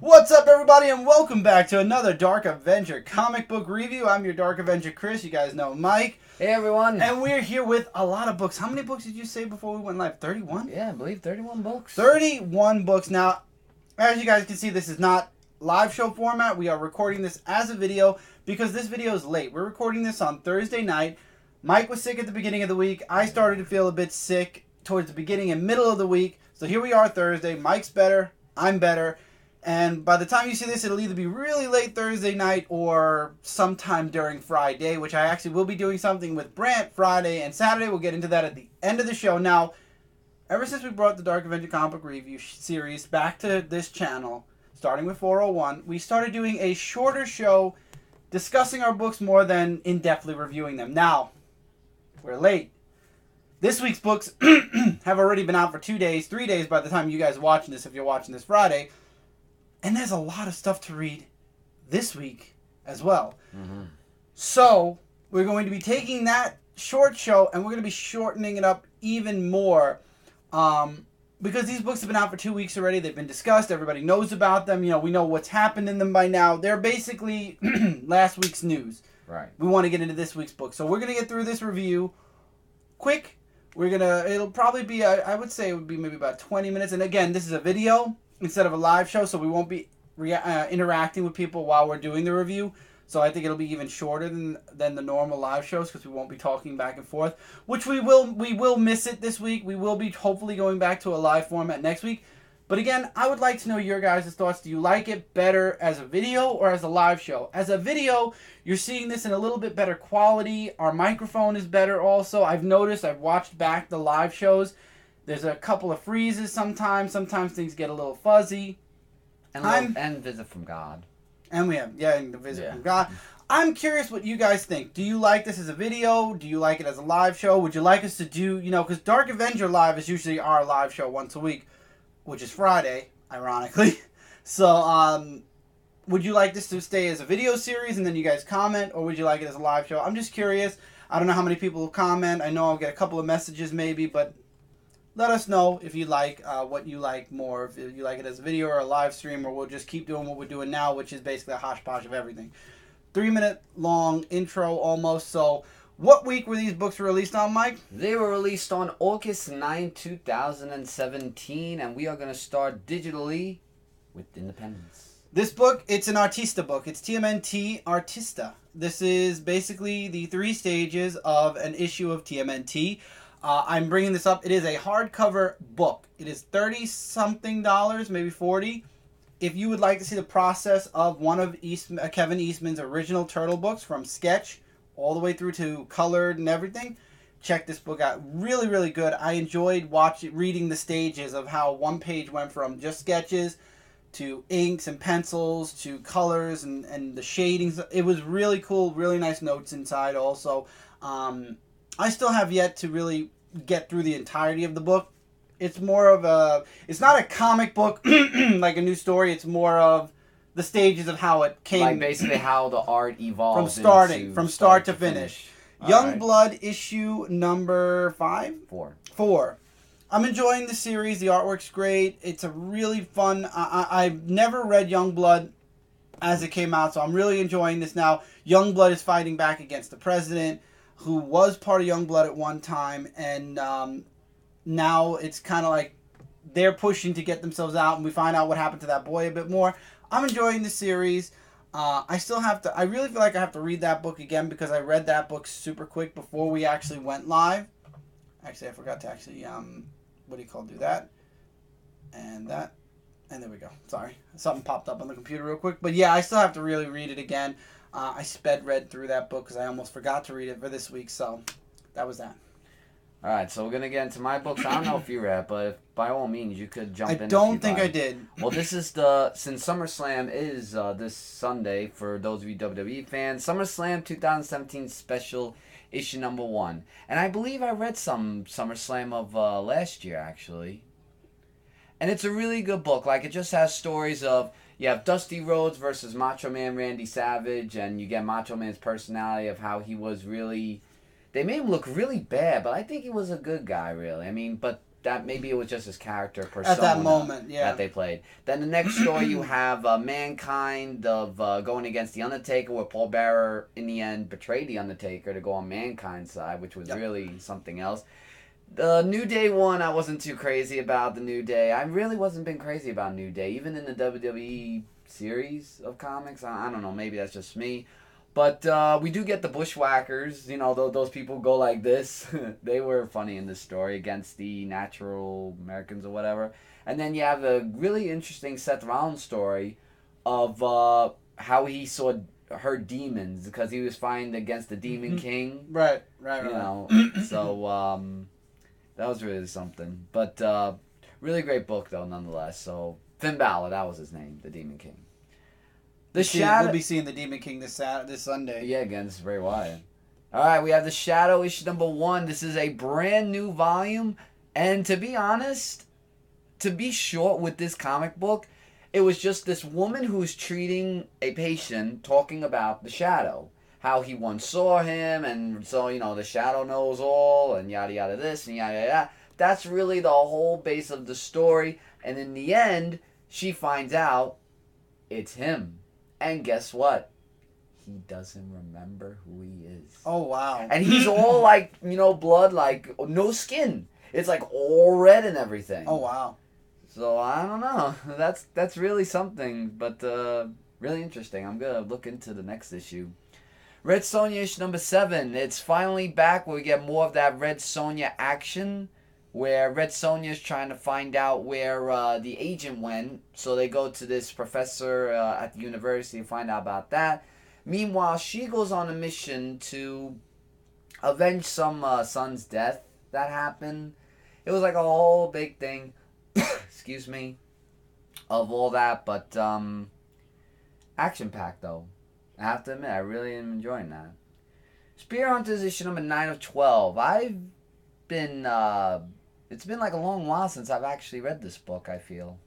What's up, everybody, and welcome back to another Dark Avenger comic book review. I'm your Dark Avenger Chris. You guys know Mike. Hey, everyone. And we're here with a lot of books. How many books did you say before we went live? 31? Yeah, I believe 31 books. 31 books. Now, as you guys can see, this is not live show format. We are recording this as a video because this video is late. We're recording this on Thursday night. Mike was sick at the beginning of the week. I started to feel a bit sick towards the beginning and middle of the week. So here we are Thursday. Mike's better. I'm better. And by the time you see this, it'll either be really late Thursday night or sometime during Friday, which I actually will be doing something with Brant Friday and Saturday. We'll get into that at the end of the show. Now, ever since we brought the Dark Avenger comic book review series back to this channel, starting with 401, we started doing a shorter show discussing our books more than in-depthly reviewing them. Now, we're late. This week's books have already been out for 2 days, 3 days by the time you guys are watching this, if you're watching this Friday. And there's a lot of stuff to read this week as well. Mm-hmm. So we're going to be taking that short show and we're going to be shortening it up even more. Because these books have been out for 2 weeks already. They've been discussed. Everybody knows about them. You know, we know what's happened in them by now. They're basically last week's news. Right. We want to get into this week's book. So we're going to get through this review quick. It'll probably be, I would say it would be maybe about 20 minutes. And again, this is a video instead of a live show, so we won't be interacting with people while we're doing the review. So I think it'll be even shorter than the normal live shows because we won't be talking back and forth, which we will miss it this week. We will be hopefully going back to a live format next week. But again, I would like to know your guys' thoughts. Do you like it better as a video or as a live show? As a video, you're seeing this in a little bit better quality. Our microphone is better also. I've noticed, I've watched back the live shows. There's a couple of freezes sometimes. Sometimes things get a little fuzzy. And Visit from God. And we have, the Visit from God. I'm curious what you guys think. Do you like this as a video? Do you like it as a live show? Would you like us to do, because Dark Avenger Live is usually our live show once a week, which is Friday, ironically. So, would you like this to stay as a video series and then you guys comment, or would you like it as a live show? I'm just curious. I don't know how many people will comment. I know I'll get a couple of messages maybe, but let us know if you like what you like more. If you like it as a video or a live stream, or we'll just keep doing what we're doing now, which is basically a hodgepodge of everything. 3-minute long intro almost. So, what week were these books released on, Mike? They were released on August 9, 2017, and we are going to start digitally with Independence. This book, it's an Artista book. It's TMNT Artista. This is basically the 3 stages of an issue of TMNT. I'm bringing this up. It is a hardcover book. It is $30-something, maybe $40. If you would like to see the process of one of Kevin Eastman's original Turtle books, from sketch all the way through to colored and everything, check this book out. Really, really good. I enjoyed reading the stages of how one page went from just sketches to inks and pencils to colors and the shadings. It was really cool. Really nice notes inside also. I still have yet to really get through the entirety of the book. It's more of it's not a comic book like a new story. It's more of the stages of how it came. Like basically how the art evolved from start to finish. Youngblood right. Issue number 5? 4. I'm enjoying the series. The artwork's great. It's a really fun. I've never read Youngblood as it came out, so I'm really enjoying this now. Youngblood is fighting back against the president, who was part of Youngblood at one time, and now it's kind of like they're pushing to get themselves out, and we find out what happened to that boy a bit more. I'm enjoying the series. I really feel like I have to read that book again because I read that book super quick before we actually went live. Actually, I forgot to do that. And that. And there we go. Sorry. Something popped up on the computer real quick. But yeah, I still have to really read it again. I read through that book because I almost forgot to read it for this week. So that was that. All right, so we're going to get into my books. I don't know if you read, but by all means, you could jump in. I don't think I did. Well, this is since SummerSlam is this Sunday, for those of you WWE fans, SummerSlam 2017 special issue number 1. And I believe I read some SummerSlam of last year, actually. And it's a really good book. Like, it just has stories of, you have Dusty Rhodes versus Macho Man Randy Savage, and you get Macho Man's personality of how he was really... They made him look really bad, but I think he was a good guy, really. I mean, but that maybe it was just his character persona At that moment, yeah. that they played. Then the next story you have Mankind of going against the Undertaker, where Paul Bearer in the end betrayed the Undertaker to go on Mankind's side, which was really something else. The New Day one, I wasn't too crazy about the New Day. I really wasn't been crazy about New Day, even in the WWE series of comics. I don't know, maybe that's just me. But we do get the Bushwhackers. You know, those people go like this. They were funny in this story against the Natural Americans or whatever. And then you have a really interesting Seth Rollins story of how he heard demons because he was fighting against the Demon King. Right. You know, so that was really something. But really great book, though, nonetheless. So Finn Balor, that was his name, the Demon King. We'll be seeing the Demon King this Sunday. Yeah, against Bray Wyatt. All right, we have The Shadow, issue number 1. This is a brand new volume. And to be honest, to be short with this comic book, it was just this woman who's treating a patient talking about the Shadow. How he once saw him, and so, you know, the Shadow knows all, and yada yada this, and yada yada. That's really the whole base of the story. And in the end, she finds out it's him. And guess what? He doesn't remember who he is. Oh, wow. And he's all like, you know, blood, like, no skin. It's like all red and everything. Oh, wow. So, I don't know. That's really something, but really interesting. I'm going to look into the next issue. Red Sonja issue number 7. It's finally back where we get more of that Red Sonja action, where Red Sonja is trying to find out where the agent went. So they go to this professor at the university and find out about that. Meanwhile, she goes on a mission to avenge some son's death that happened. It was like a whole big thing, excuse me, of all that. But action-packed, though. I have to admit, I really am enjoying that. Spear Hunters issue number 9 of 12. I've been... it's been like a long while since I've actually read this book, I feel.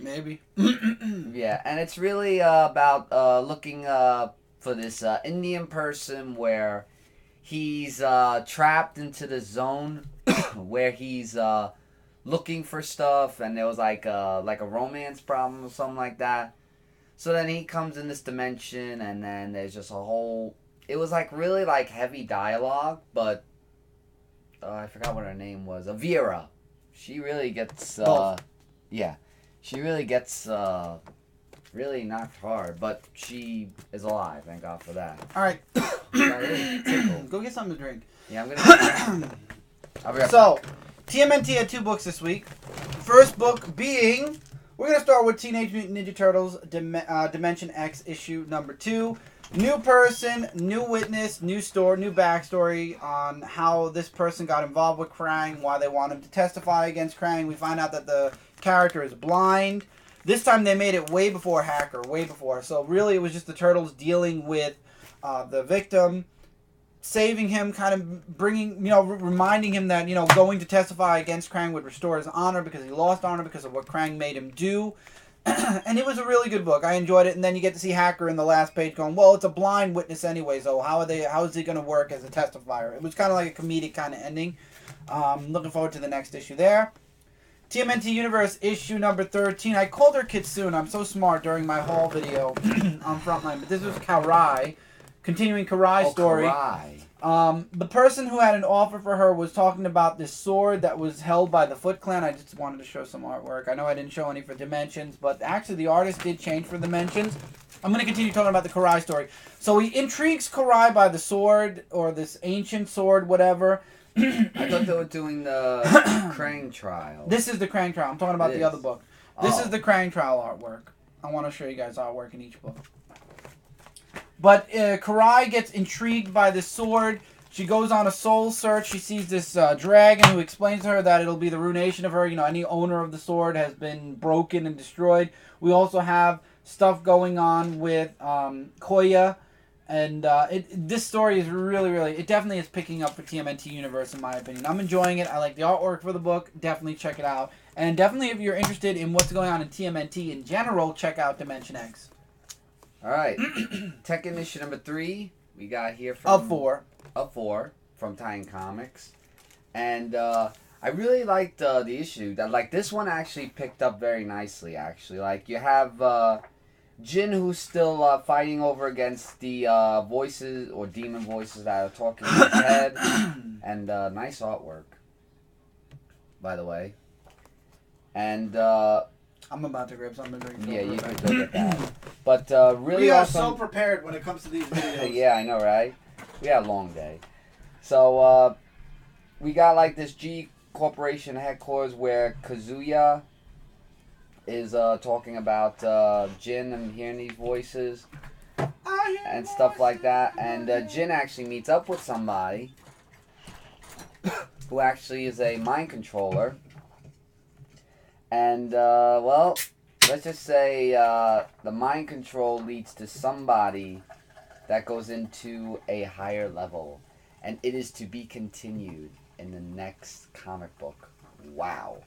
Maybe. Yeah, and it's really about looking for this Indian person where he's trapped into the zone where he's looking for stuff, and there was like a romance problem or something like that. So then he comes in this dimension, and then there's just a whole... It was like really like heavy dialogue, but I forgot what her name was. Avira. She really gets... yeah. She really gets really knocked hard, but she is alive. Thank God for that. All right. Go get something to drink. Yeah, I'm gonna... I'll be right So, TMNT had 2 books this week. First book being... We're going to start with Teenage Mutant Ninja Turtles Dimension X issue number 2. New person, new witness, new story, new backstory on how this person got involved with Krang, why they want him to testify against Krang. We find out that the character is blind. This time they made it way before Hacker, way before. So really it was just the Turtles dealing with the victim, saving him, kind of bringing, reminding him that, going to testify against Krang would restore his honor because he lost honor because of what Krang made him do. And it was a really good book. I enjoyed it. And then you get to see Hacker in the last page going, well, it's a blind witness anyway, so how is he going to work as a testifier? It was kind of like a comedic kind of ending. Looking forward to the next issue there. TMNT Universe issue number 13. I called her Kitsune. I'm so smart during my haul video on Frontline. But this was Karai. Continuing Karai's story. Karai. The person who had an offer for her was talking about this sword that was held by the Foot Clan. I just wanted to show some artwork. I know I didn't show any for Dimensions, but actually the artist did change for Dimensions. I'm going to continue talking about the Karai story. So he intrigues Karai by the sword, or this ancient sword, whatever. I thought they were doing the Krang trial. This is the Krang trial. I'm talking about the other book. This is the Krang trial artwork. I want to show you guys artwork in each book. But Karai gets intrigued by this sword. She goes on a soul search. She sees this dragon who explains to her that it'll be the ruination of her. Any owner of the sword has been broken and destroyed. We also have stuff going on with Koya. And this story is really, it definitely is picking up for TMNT Universe, in my opinion. I'm enjoying it. I like the artwork for the book. Definitely check it out. And definitely, if you're interested in what's going on in TMNT in general, check out Dimension X. All right. Tekken issue number 3. We got here from... Of 4. Of 4 from Titan Comics. And I really liked the issue. That like this one actually picked up very nicely. Actually, like you have Jin, who's still fighting over against the voices or demon voices that are talking in his head, and nice artwork, by the way. And I'm about to grab something to drink. yeah, you can go get that. But really we are awesome. so prepared when it comes to these videos. Yeah, I know, right? We had a long day. So we got like this G Corporation headquarters where Kazuya is talking about Jin and hearing these voices and stuff like that. And Jin actually meets up with somebody who actually is a mind controller. And, well, let's just say the mind control leads to somebody that goes into a higher level. And it is to be continued in the next comic book. Wow.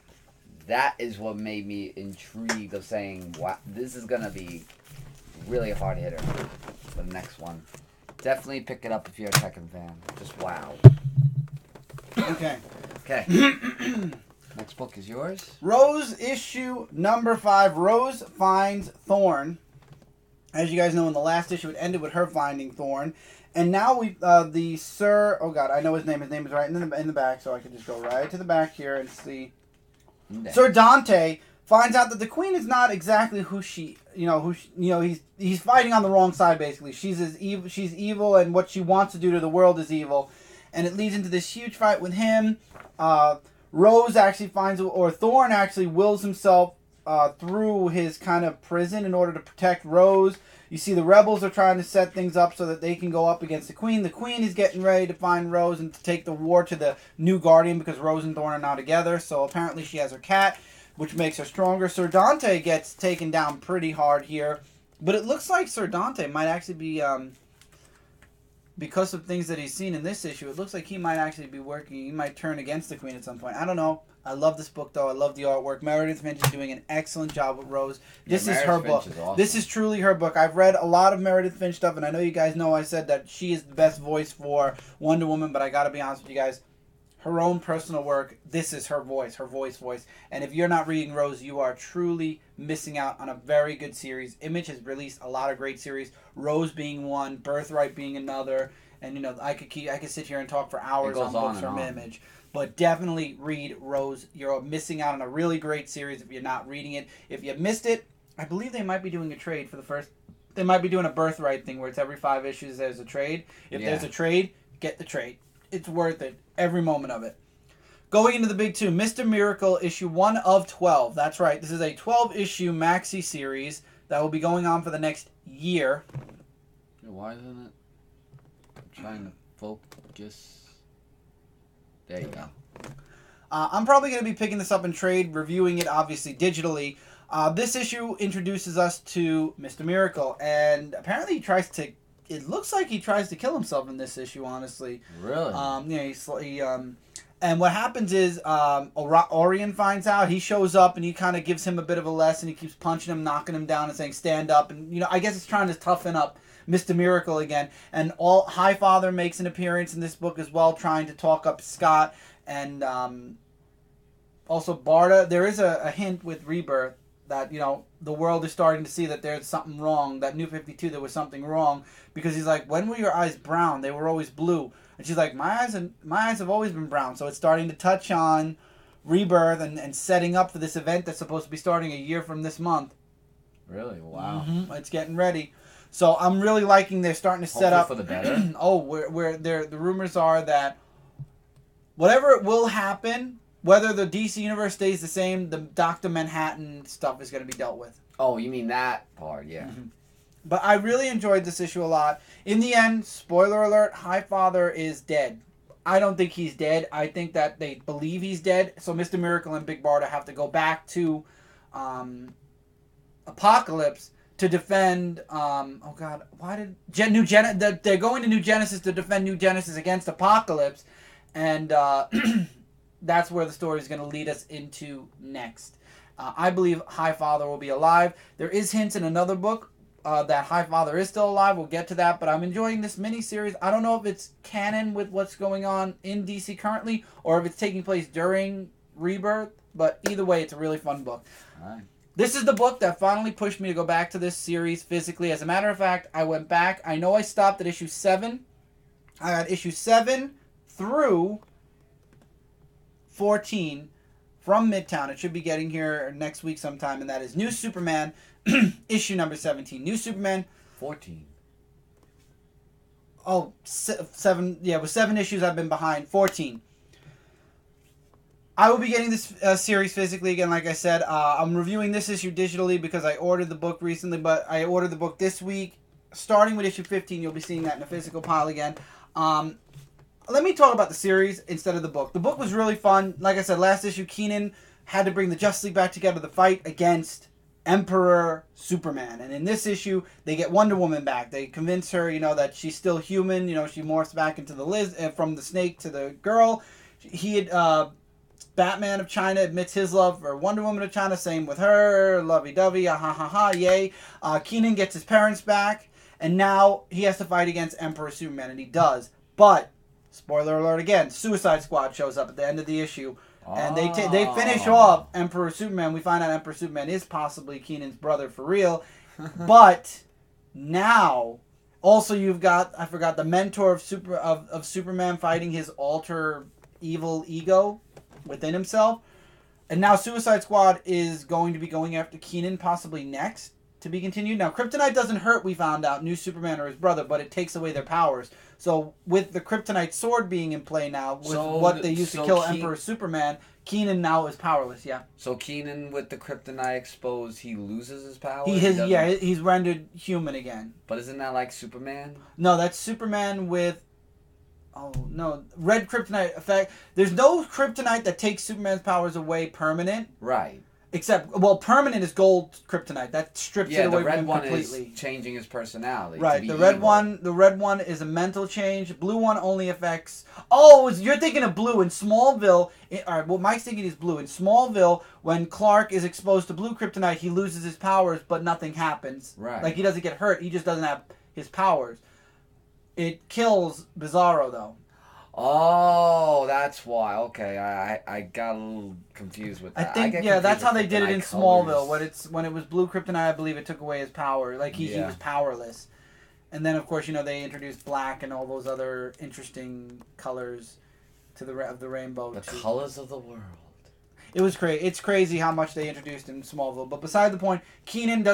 That is what made me intrigued of saying, wow, this is going to be really a hard hitter for the next one. Definitely pick it up if you're a Tekken fan. Just wow. Okay. Okay. Next book is yours. Rose issue number 5. Rose finds Thorn. As you guys know, in the last issue, it ended with her finding Thorn. And now we, the Sir, oh God, I know his name. His name is right in the back, so I can just go right to the back here and see. Okay. Sir Dante finds out that the Queen is not exactly who she, he's fighting on the wrong side, basically. She's evil, and what she wants to do to the world is evil. And it leads into this huge fight with him. Rose actually Thorn actually wills himself through his kind of prison in order to protect Rose. You see the rebels are trying to set things up so that they can go up against the Queen. The Queen is getting ready to find Rose and to take the war to the new Guardian because Rose and Thorn are now together. So apparently she has her cat, which makes her stronger. Sir Dante gets taken down pretty hard here. But it looks like Sir Dante might actually be, because of things that he's seen in this issue, it looks like he might actually be working. He might turn against the Queen at some point. I don't know. I love this book, though. I love the artwork. Meredith Finch is doing an excellent job with Rose. This is her book. Awesome. This is truly her book. I've read a lot of Meredith Finch stuff, and I know you guys know I said that she is the best voice for Wonder Woman, but I got to be honest with you guys. Her own personal work, this is her voice, voice. And if you're not reading Rose, you are truly missing out on a very good series. Image has released a lot of great series. Rose being one, Birthright being another, and I could sit here and talk for hours on books from Image. But definitely read Rose. You're missing out on a really great series if you're not reading it. If you missed it, I believe they might be doing a trade for the first. They might be doing a Birthright thing where it's every 5 issues there's a trade. If there's a trade, get the trade. It's worth it. Every moment of it. Going into the big 2, Mr. Miracle issue 1 of 12. That's right. This is a 12-issue maxi series that will be going on for the next year. Why isn't it? I'm trying to focus. There you go. I'm probably going to be picking this up in trade, reviewing it obviously digitally. This issue introduces us to Mr. Miracle, and apparently it looks like he tries to kill himself in this issue, honestly. Really? And what happens is Orion finds out. He shows up, and he kind of gives him a bit of a lesson. He keeps punching him, knocking him down, and saying, stand up. And, I guess it's trying to toughen up Mr. Miracle again. And Highfather makes an appearance in this book as well, trying to talk up Scott. And also Barda. There is a hint with Rebirth that, the world is starting to see that there's something wrong. That New 52, there was something wrong. Because he's like, when were your eyes brown? They were always blue. And she's like, my eyes have always been brown. So it's starting to touch on Rebirth and setting up for this event that's supposed to be starting a year from this month. Really? Wow. Mm-hmm. It's getting ready. So I'm really liking they're starting to set up for the better. where the rumors are that whatever it will happen, whether the DC universe stays the same, the Dr. Manhattan stuff is going to be dealt with. Oh, you mean that part? Yeah. Mm-hmm. But I really enjoyed this issue a lot. In the end, spoiler alert, Highfather is dead. I don't think he's dead. I think that they believe he's dead. So Mr. Miracle and Big Barda have to go back to Apocalypse to defend. They're going to New Genesis to defend New Genesis against Apocalypse, and that's where the story is going to lead us into next. I believe Highfather will be alive. There is hints in another book that Highfather is still alive. We'll get to that, but I'm enjoying this miniseries. I don't know if it's canon with what's going on in DC currently, or if it's taking place during Rebirth, but either way, it's a really fun book. All right. This is the book that finally pushed me to go back to this series physically. As a matter of fact, I went back. I know I stopped at issue 7. I got issue 7 through 14 from Midtown. It should be getting here next week sometime, and that is New Superman, issue number 17. New Superman. 14. Oh, 7. Yeah, with 7 issues I've been behind. 14. I will be getting this series physically again, like I said. I'm reviewing this issue digitally because I ordered the book recently, but I ordered the book this week. Starting with issue 15, you'll be seeing that in a physical pile again. Let me talk about the series instead of the book. The book was really fun. Like I said, last issue, Keenan had to bring the Justice League back together to fight against Emperor Superman. And in this issue, they get Wonder Woman back. They convince her, that she's still human. She morphs back into the from the snake to the girl. Batman of China admits his love for Wonder Woman of China. Same with her. Lovey-dovey. Ha ha ha. Yay. Keenan gets his parents back. And now he has to fight against Emperor Superman. And he does. But, spoiler alert again, Suicide Squad shows up at the end of the issue. And they finish off Emperor Superman. We find out Emperor Superman is possibly Keenan's brother for real. But now, also you've got, I forgot, the mentor of Superman fighting his alter evil ego within himself. And now Suicide Squad is going to be going after Keenan possibly next to be continued. Now, Kryptonite doesn't hurt, we found out, New Superman or his brother, but it takes away their powers. So with the Kryptonite sword being in play now, with what they used to kill Emperor Superman, Keenan now is powerless, yeah. So Keenan, with the Kryptonite exposed, he loses his power? He's rendered human again. But isn't that like Superman? No, that's Superman with... Oh, no. Red Kryptonite effect. There's no Kryptonite that takes Superman's powers away permanent. Right. Except, permanent is gold Kryptonite. That strips it away from him completely. Yeah, the red one is changing his personality. Right. The red one is a mental change. Blue one only affects... Oh, you're thinking of blue in Smallville. All right, what Mike's thinking is blue. In Smallville, when Clark is exposed to blue Kryptonite, he loses his powers, but nothing happens. Right. Like, he doesn't get hurt. He just doesn't have his powers. It kills Bizarro, though. Oh, that's why. Okay, I got a little confused with that. I think, that's how they did it in Smallville. When it was blue Kryptonite, I believe it took away his power. Like, he was powerless. And then, of course, they introduced black and all those other interesting colors of the rainbow. The colors of the world. It was crazy. It's crazy how much they introduced in Smallville. But beside the point, Keenan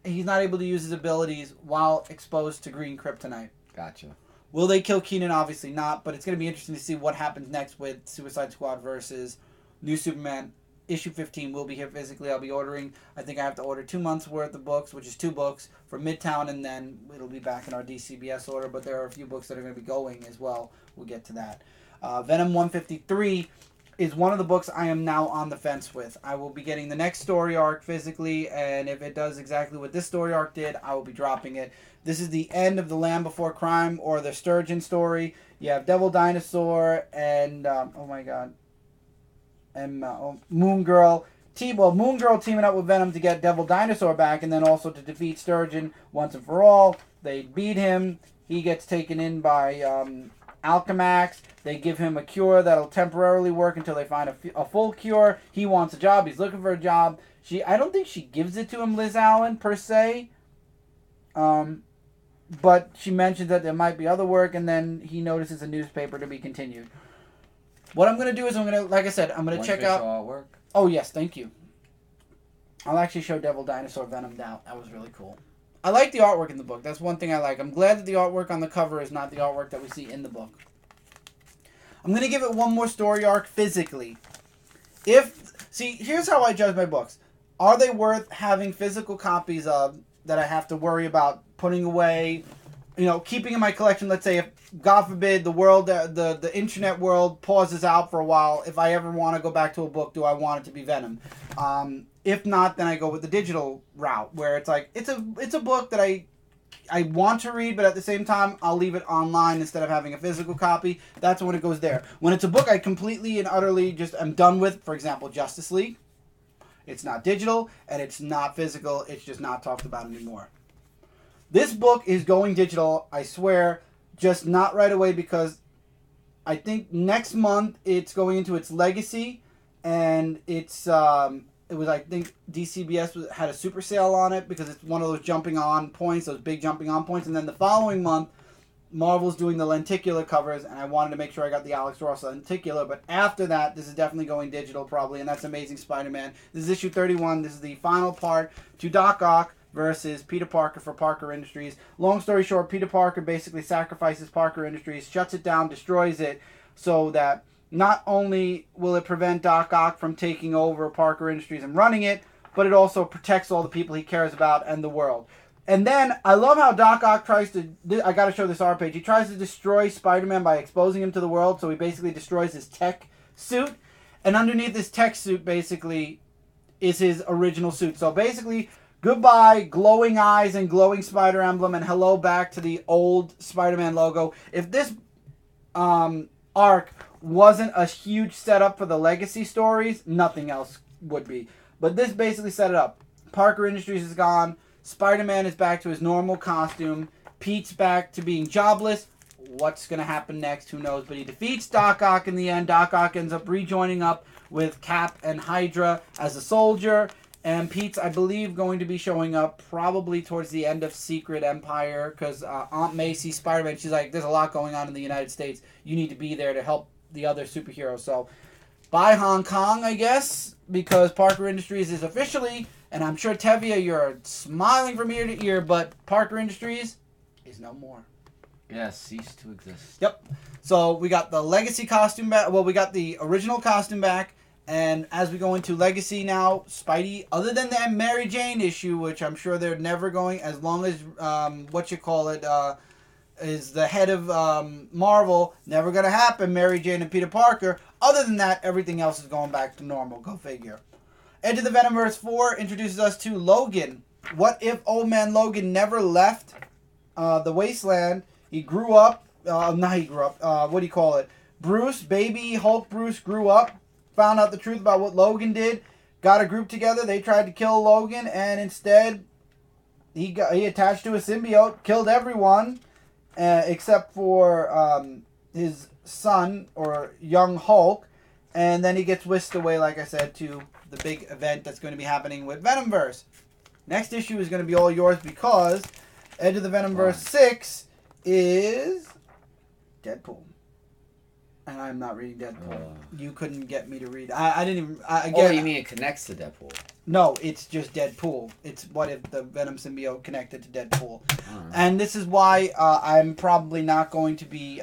he's not able to use his abilities while exposed to green Kryptonite. Gotcha. Will they kill Keenan? Obviously not, but it's going to be interesting to see what happens next with Suicide Squad versus New Superman. Issue 15 will be here physically. I'll be ordering, I think I have to order 2 months worth of books, which is 2 books for Midtown, and then it'll be back in our DCBS order, but there are a few books that are going to be going as well. We'll get to that. Venom 153 is one of the books I am now on the fence with. I will be getting the next story arc physically, and if it does exactly what this story arc did, I will be dropping it. This is the end of The Land Before Crime, or the Sturgeon story. You have Devil Dinosaur and, Moon Girl. Moon Girl teaming up with Venom to get Devil Dinosaur back, and then also to defeat Sturgeon once and for all. They beat him. He gets taken in by Alchemax. They give him a cure that'll temporarily work until they find a full cure. He wants a job. He's looking for a job. I don't think she gives it to him, Liz Allen, per se. But she mentions that there might be other work, and then he notices a newspaper to be continued. What I'm going to do is like I said, I'm going to check out... artwork? Oh, yes, thank you. I'll actually show Devil Dinosaur Venom now. That was really cool. I like the artwork in the book. That's one thing I like. I'm glad that the artwork on the cover is not the artwork that we see in the book. I'm going to give it one more story arc physically. Here's how I judge my books. Are they worth having physical copies of that I have to worry about putting away, keeping in my collection? Let's say if, God forbid, the world, the internet world pauses out for a while. If I ever want to go back to a book, do I want it to be Venom? If not, then I go with the digital route, where it's like, it's a book that I want to read, but at the same time, I'll leave it online instead of having a physical copy. That's when it goes there. When it's a book I completely and utterly just am done with, for example, Justice League, it's not digital, and it's not physical, it's just not talked about anymore. This book is going digital, I swear, just not right away because I think next month it's going into its legacy, and it's it was, I think DCBS had a super sale on it because it's one of those jumping on points, those big jumping on points, and then the following month Marvel's doing the lenticular covers, and I wanted to make sure I got the Alex Ross lenticular, but after that, this is definitely going digital probably, and that's Amazing Spider-Man. This is issue 31. This is the final part to Doc Ock versus Peter Parker for Parker Industries. Long story short, Peter Parker basically sacrifices Parker Industries, shuts it down, destroys it, so that not only will it prevent Doc Ock from taking over Parker Industries and running it, but it also protects all the people he cares about and the world. And then, I love how Doc Ock tries to, I gotta show this art page, he tries to destroy Spider-Man by exposing him to the world, so he basically destroys his tech suit, and underneath his tech suit, basically, is his original suit. So basically, goodbye, glowing eyes and glowing spider emblem, and hello back to the old Spider-Man logo. If this arc wasn't a huge setup for the legacy stories, nothing else would be. But this basically set it up. Parker Industries is gone. Spider-Man is back to his normal costume. Pete's back to being jobless. What's going to happen next? Who knows? But he defeats Doc Ock in the end. Doc Ock ends up rejoining up with Cap and Hydra as a soldier. And Pete's, I believe, going to be showing up probably towards the end of Secret Empire because Aunt May sees Spider-Man. She's like, there's a lot going on in the United States. You need to be there to help the other superheroes. So, bye Hong Kong, I guess, because Parker Industries is officially... And I'm sure, Tevia, you're smiling from ear to ear, but Parker Industries is no more. Yeah, cease to exist. Yep. So we got the Legacy costume back. Well, we got the original costume back. And as we go into Legacy now, Spidey, other than that Mary Jane issue, which I'm sure they're never going, as long as, is the head of Marvel, never going to happen, Mary Jane and Peter Parker. Other than that, everything else is going back to normal. Go figure. Edge of the Venomverse 4 introduces us to Logan. What if Old Man Logan never left the wasteland? He grew up. What do you call it? Bruce, baby Hulk Bruce, grew up, found out the truth about what Logan did, got a group together. They tried to kill Logan, and instead he attached to a symbiote, killed everyone except for his son, or young Hulk, and then he gets whisked away, like I said, to the big event that's going to be happening with Venomverse. Next issue is going to be all yours because Edge of the Venomverse 6 is Deadpool. And I'm not reading Deadpool. You couldn't get me to read. I didn't even... Again, you mean it connects to Deadpool? No, it's just Deadpool. It's what if the Venom symbiote connected to Deadpool. And this is why I'm probably not going to be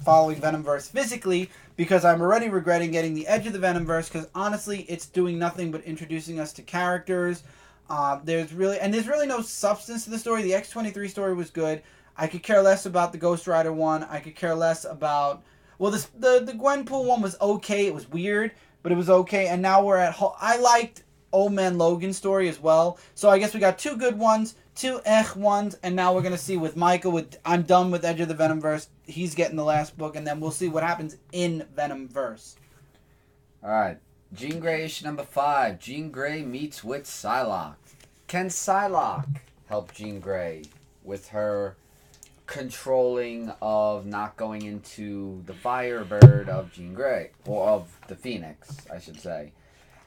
following Venomverse physically, because I'm already regretting getting the Edge of the Venomverse, because honestly, it's doing nothing but introducing us to characters. There's really no substance to the story. The X-23 story was good. I could care less about the Ghost Rider one. I could care less about... Well, the Gwenpool one was okay. It was weird, but it was okay. And now we're at... I liked Old Man Logan's story as well. So I guess we got two good ones, two ones, and now we're going to see with Michael. I'm done with Edge of the Venomverse. He's getting the last book, and then we'll see what happens in Venomverse. All right. Jean Grey issue number 5. Jean Grey meets with Psylocke. Can Psylocke help Jean Grey with her controlling of not going into the Firebird of Jean Grey, or of the Phoenix, I should say?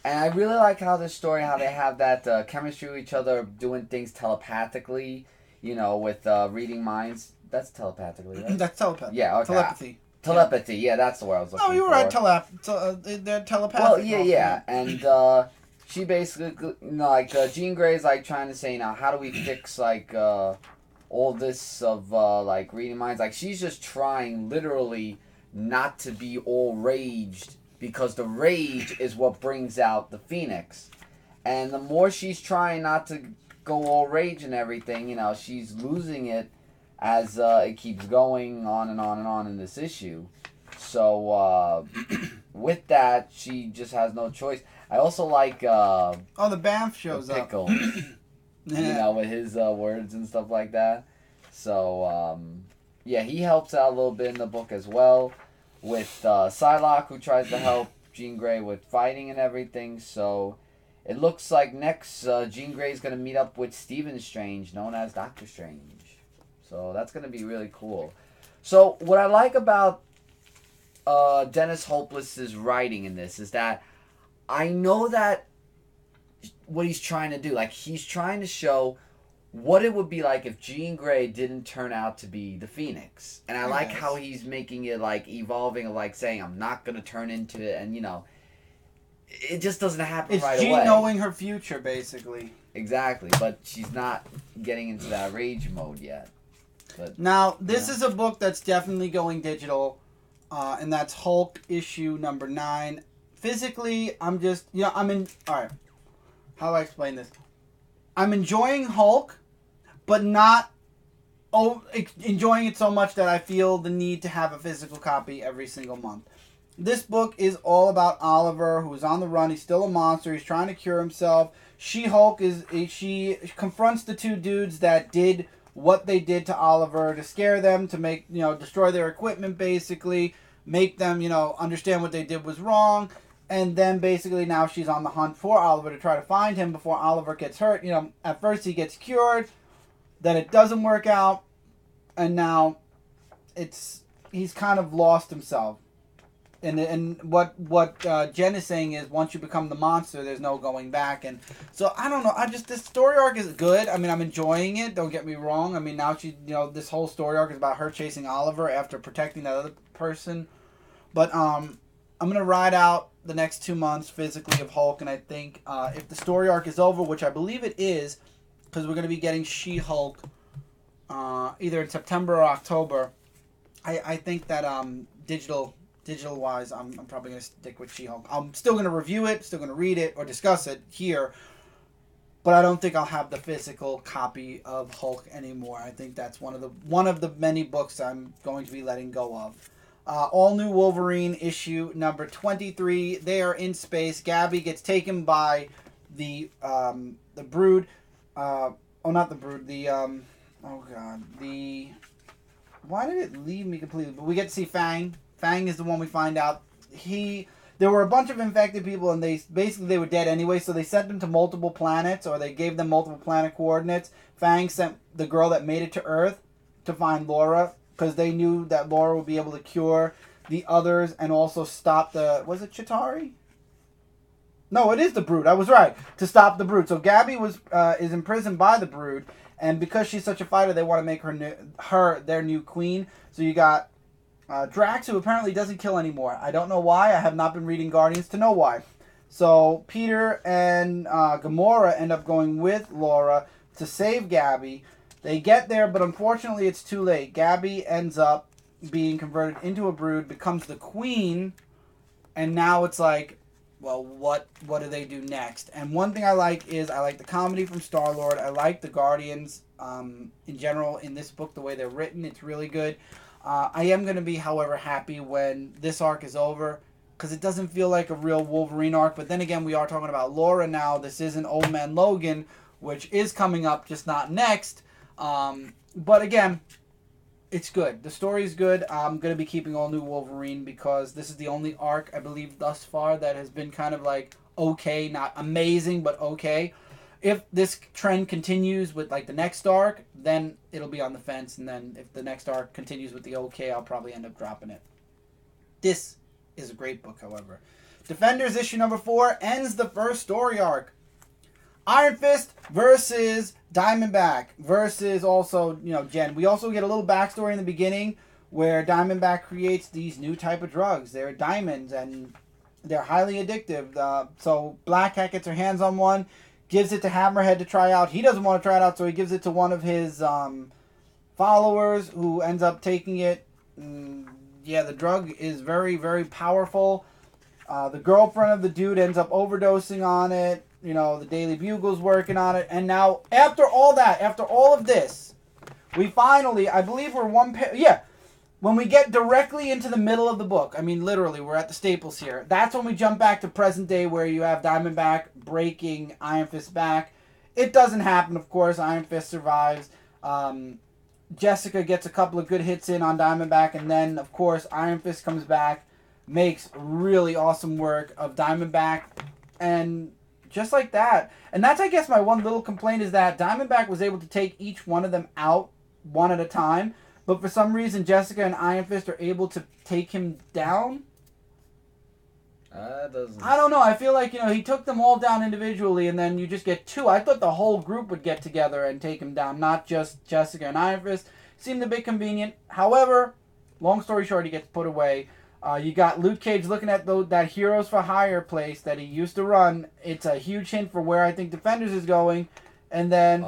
And I really like how this story, how they have that chemistry with each other, doing things telepathically, with reading minds. That's telepathically, right? That's telepathy. Yeah, okay. Telepathy. Telepathy, yeah, that's the word I was looking for. Oh, you were right, they're telepathic. Well, yeah, and she basically, Jean Grey's, trying to say, how do we fix, all this of, reading minds? She's just trying, literally, not to be all raged, because the rage is what brings out the Phoenix. And the more she's trying not to go all rage and everything, she's losing it as it keeps going on and on and on in this issue. So, with that, she just has no choice. I also like... the Banff shows up. Pickle. With his words and stuff like that. So, he helps out a little bit in the book as well. With Psylocke, who tries to help Jean Grey with fighting and everything. So, it looks like next Jean Grey is going to meet up with Stephen Strange, known as Doctor Strange. So that's going to be really cool. So what I like about Dennis Hopeless's writing in this is that I know that what he's trying to do, like he's trying to show what it would be like if Jean Grey didn't turn out to be the Phoenix. And I like how he's making it like evolving, like saying I'm not going to turn into it, and you know, it just doesn't happen right away. It's Jean knowing her future, basically. Exactly, but she's not getting into that rage mode yet. But, now, this is a book that's definitely going digital, and that's Hulk issue number 9. Physically, I'm just, I'm in, alright, how do I explain this? I'm enjoying Hulk, but not enjoying it so much that I feel the need to have a physical copy every single month. This book is all about Oliver, who is on the run. He's still a monster. He's trying to cure himself. She-Hulk she confronts the two dudes that did what they did to Oliver to scare them, to make, destroy their equipment, basically, make them, understand what they did was wrong. And then basically now she's on the hunt for Oliver to try to find him before Oliver gets hurt. At first he gets cured, then it doesn't work out, and now he's kind of lost himself. And what Jen is saying is once you become the monster, there's no going back. And so I don't know. This story arc is good. I mean, I'm enjoying it. Don't get me wrong. I mean, now this whole story arc is about her chasing Oliver after protecting that other person. But I'm gonna ride out the next 2 months physically of Hulk, and I think if the story arc is over, which I believe it is, because we're gonna be getting She-Hulk either in September or October. I think that digital wise, I'm probably going to stick with She-Hulk. I'm still going to review it, still going to read it or discuss it here, but I don't think I'll have the physical copy of Hulk anymore. I think that's one of the many books I'm going to be letting go of. All new Wolverine issue number 23. They are in space. Gabby gets taken by the Brood. Not the Brood. Why did it leave me completely? But we get to see Fang. Fang is the one we find out. There were a bunch of infected people, and they were dead anyway, so they sent them to multiple planets, or they gave them multiple planet coordinates. Fang sent the girl that made it to Earth to find Laura, because they knew that Laura would be able to cure the others and also stop was it Chitauri? No, it is the Brood. I was right. To stop the Brood. So Gabby is imprisoned by the Brood, and because she's such a fighter, they want to make her their new queen. So you got Drax, who apparently doesn't kill anymore. I don't know why. I have not been reading Guardians to know why. So Peter and Gamora end up going with Laura to save Gabby. They get there, but unfortunately it's too late. Gabby ends up being converted into a Brood, becomes the queen, and now it's like, well, what do they do next? And one thing I like is I like the comedy from Star-Lord. I like the Guardians in general in this book, the way they're written. It's really good. I am going to be, however, happy when this arc is over, because it doesn't feel like a real Wolverine arc. But then again, we are talking about Laura now. This isn't Old Man Logan, which is coming up, just not next. But again, it's good. The story is good. I'm going to be keeping All New Wolverine because this is the only arc, I believe, thus far that has been kind of like okay, not amazing, but okay. If this trend continues with like the next arc, then it'll be on the fence. And then if the next arc continues with the okay, I'll probably end up dropping it. This is a great book, however. Defenders issue number 4 ends the first story arc. Iron Fist versus Diamondback versus also, Jen. We also get a little backstory in the beginning where Diamondback creates these new type of drugs. They're diamonds and they're highly addictive. So Black Cat gets her hands on one, gives it to Hammerhead to try out. He doesn't want to try it out, so he gives it to one of his followers who ends up taking it. The drug is very, very powerful. The girlfriend of the dude ends up overdosing on it. The Daily Bugle's working on it. And now, after all of this, we finally, I believe we're when we get directly into the middle of the book, I mean, literally, we're at the staples here. That's when we jump back to present day where you have Diamondback breaking Iron Fist back. It doesn't happen, of course. Iron Fist survives. Jessica gets a couple of good hits in on Diamondback. And then, of course, Iron Fist comes back, makes really awesome work of Diamondback, and just like that. And that's, I guess, my one little complaint is that Diamondback was able to take each one of them out one at a time. But for some reason, Jessica and Iron Fist are able to take him down. I don't know. I feel like, he took them all down individually, and then you just get two. I thought the whole group would get together and take him down, not just Jessica and Iron Fist. Seemed a bit convenient. However, long story short, he gets put away. You got Luke Cage looking at that Heroes for Hire place that he used to run. It's a huge hint for where I think Defenders is going. And then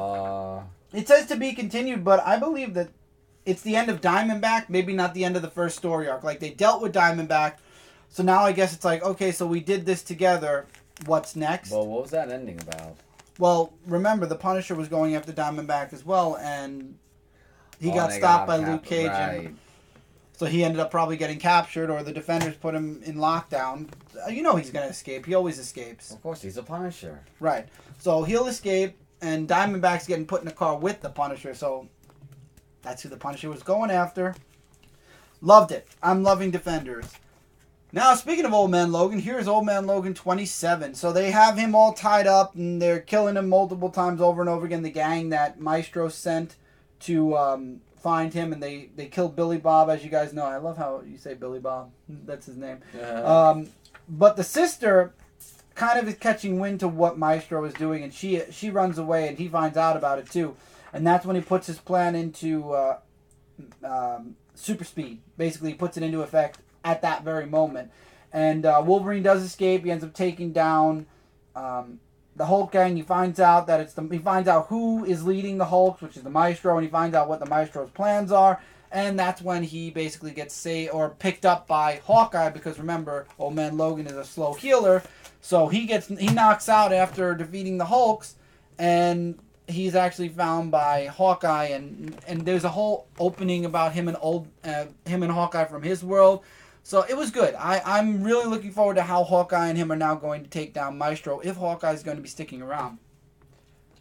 it says to be continued, but I believe that it's the end of Diamondback, maybe not the end of the first story arc. Like, they dealt with Diamondback. So now I guess it's like, okay, so we did this together. What's next? Well, what was that ending about? Well, remember, the Punisher was going after Diamondback as well, and he got stopped by Luke Cage. Right. And so he ended up probably getting captured, or the Defenders put him in lockdown. He's going to escape. He always escapes. Of course, he's a Punisher. Right. So he'll escape, and Diamondback's getting put in a car with the Punisher, so that's who the Punisher was going after. Loved it. I'm loving Defenders. Now, speaking of Old Man Logan, here's Old Man Logan 27. So they have him all tied up, and they're killing him multiple times over and over again. The gang that Maestro sent to find him, and they killed Billy Bob, as you guys know. I love how you say Billy Bob. That's his name. Yeah. But the sister kind of is catching wind to what Maestro is doing, and she runs away, and he finds out about it too. And that's when he puts his plan into super speed. Basically, he puts it into effect at that very moment. And Wolverine does escape. He ends up taking down the Hulk gang. He finds out that he finds out who is leading the Hulks, which is the Maestro, and he finds out what the Maestro's plans are. And that's when he basically gets picked up by Hawkeye, because remember, Old Man Logan is a slow healer. So he knocks out after defeating the Hulks, and he's actually found by Hawkeye, and there's a whole opening about him and Hawkeye from his world. So it was good. I'm really looking forward to how Hawkeye and him are now going to take down Maestro, if Hawkeye is going to be sticking around.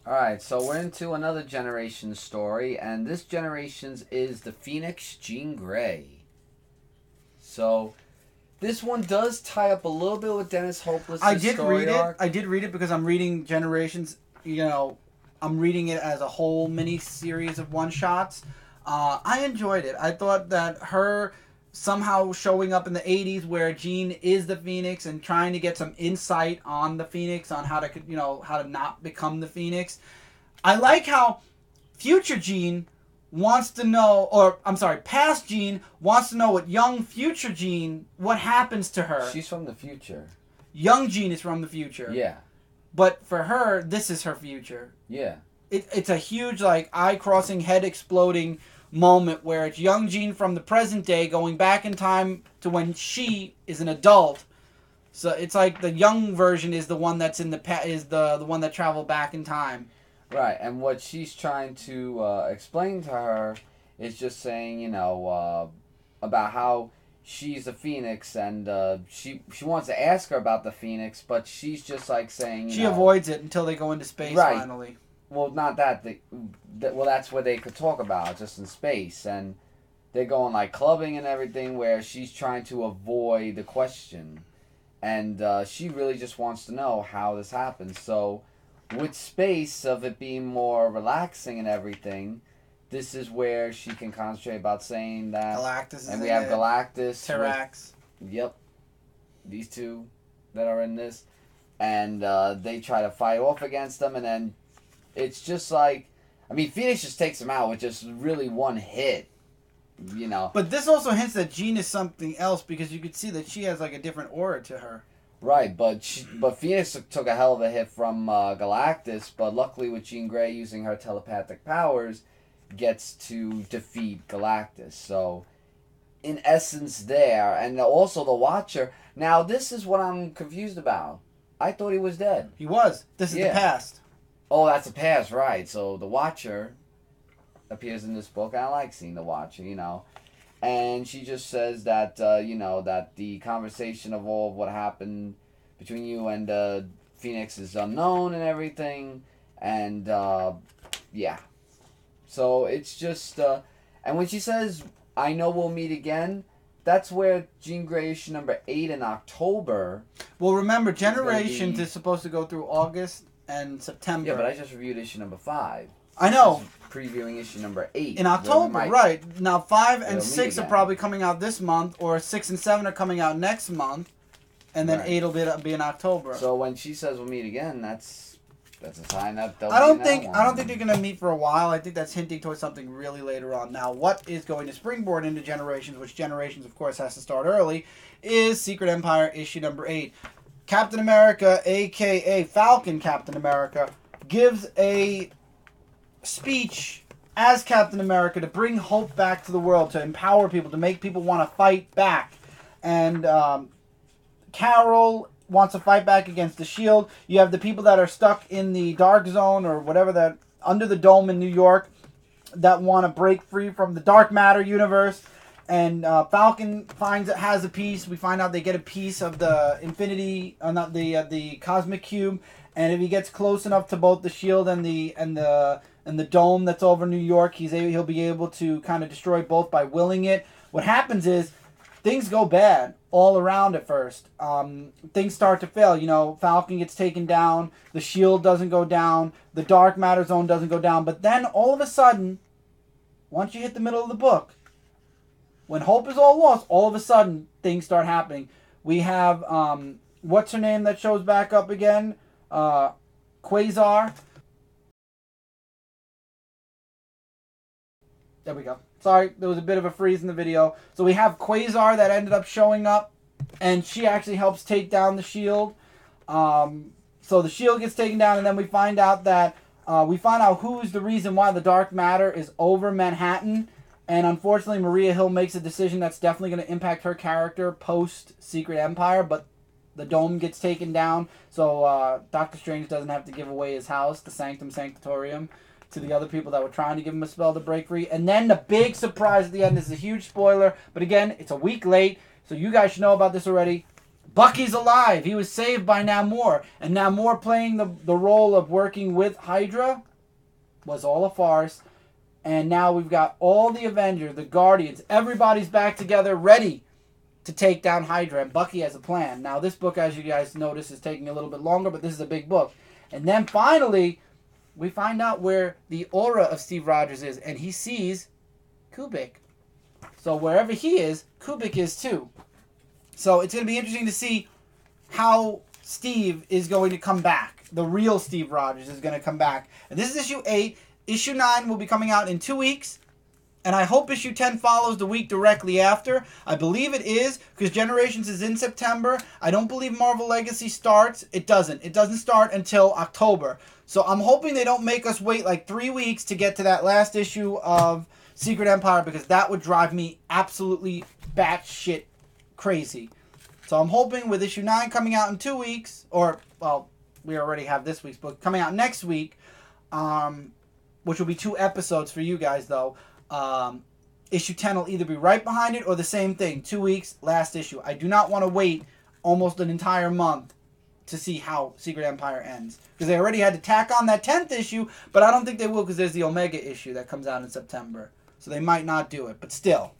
Alright, so we're into another generation story, and this generation's is the Phoenix Jean Grey. So this one does tie up a little bit with Dennis Hopeless' story arc. I did read it because I'm reading Generations. I'm reading it as a whole mini series of one-shots. I enjoyed it. I thought that her somehow showing up in the 80s where Jean is the Phoenix and trying to get some insight on the Phoenix, on how to not become the Phoenix. I like how future Jean wants to know, past Jean wants to know what young future Jean, what happens to her. She's from the future. Young Jean is from the future. Yeah. But for her, this is her future. Yeah. It's a huge, eye-crossing, head-exploding moment where it's young Jean from the present day going back in time to when she is an adult. So it's like the young version is the one that's in the the one that traveled back in time. Right, and what she's trying to explain to her is just saying, about how she's a Phoenix, and she wants to ask her about the Phoenix, but she's just saying, she avoids it until they go into space. Right. Finally. Well, not that. Well, that's where they could talk about, just in space. And they're going, clubbing and everything, where she's trying to avoid the question. And she really just wants to know how this happens. So, with space, of it being more relaxing and everything, this is where she can concentrate about saying that. Galactus is and we have Galactus. Terrax. Yep. These two that are in this. And they try to fight off against them, and then it's just Phoenix just takes him out with just really one hit, But this also hints that Jean is something else, because you could see that she has a different aura to her. Right, but Phoenix took a hell of a hit from Galactus, but luckily with Jean Grey using her telepathic powers, gets to defeat Galactus. So, in essence there, and also the Watcher. Now, this is what I'm confused about. I thought he was dead. He was. This is the past. Oh, that's the past, right. So the Watcher appears in this book. I like seeing the Watcher, And she just says that, that the conversation of all of what happened between you and Phoenix is unknown and everything. And, yeah. So it's just, and when she says, I know we'll meet again, that's where Jean Grey issue number 8 in October. Well, remember, Generations is supposed to go through August and September. Yeah, but I just reviewed issue number 5. I know. Previewing issue number 8 in October, right? Now 5 and 6 are again. probably coming out this month, or 6 and 7 are coming out next month, and then 8 will be in October. So when she says we'll meet again, that's a sign that they'll I don't think they're gonna meet for a while. I think that's hinting towards something really later on. Now, what is going to springboard into Generations, which Generations, of course, has to start early, is Secret Empire issue number 8. Captain America, aka Falcon Captain America, gives a speech as Captain America to bring hope back to the world, to empower people, to make people want to fight back. And Carol wants to fight back against the Shield. You have the people that are stuck in the Dark Zone or whatever, that under the dome in New York, that want to break free from the dark matter universe. And Falcon has a piece. We find out they get a piece of the Infinity, not the Cosmic Cube. And if he gets close enough to both the Shield and the dome that's over New York, he'll be able to kind of destroy both by willing it. What happens is things go bad all around at first. Things start to fail. You know, Falcon gets taken down. The Shield doesn't go down. The Dark Matter Zone doesn't go down. But then all of a sudden, once you hit the middle of the book, when hope is all lost, all of a sudden things start happening. We have what's her name that shows back up again? Quasar. There we go. Sorry, there was a bit of a freeze in the video. So we have Quasar that ended up showing up, and she actually helps take down the Shield. So the Shield gets taken down, and then we find out that who's the reason why the dark matter is over Manhattan. And unfortunately, Maria Hill makes a decision that's definitely going to impact her character post Secret Empire, but the dome gets taken down, so Doctor Strange doesn't have to give away his house, the Sanctum Sanctorum, to the other people that were trying to give him a spell to break free. And then the big surprise at the end is a huge spoiler, but again, it's a week late, so you guys should know about this already. Bucky's alive. He was saved by Namor, and Namor playing the role of working with Hydra was all a farce. And now we've got all the Avengers, the Guardians, everybody's back together, ready to take down Hydra, and Bucky has a plan. Now, this book, as you guys notice, is taking a little bit longer, but this is a big book. And then finally, we find out where the aura of Steve Rogers is, and he sees Kubrick. So wherever he is, Kubrick is too. So it's going to be interesting to see how Steve is going to come back. The real Steve Rogers is going to come back. And this is issue 8. Issue 9 will be coming out in 2 weeks. And I hope issue 10 follows the week directly after. I believe it is, because Generations is in September. I don't believe Marvel Legacy starts. It doesn't. It doesn't start until October. So I'm hoping they don't make us wait like 3 weeks to get to that last issue of Secret Empire, because that would drive me absolutely batshit crazy. So I'm hoping with issue 9 coming out in 2 weeks, or, well, we already have this week's book coming out next week, which will be 2 episodes for you guys, though. Issue 10 will either be right behind it or the same thing. 2 weeks, last issue. I do not want to wait almost an entire month to see how Secret Empire ends, because they already had to tack on that 10th issue, but I don't think they will, because there's the Omega issue that comes out in September. So they might not do it, but still.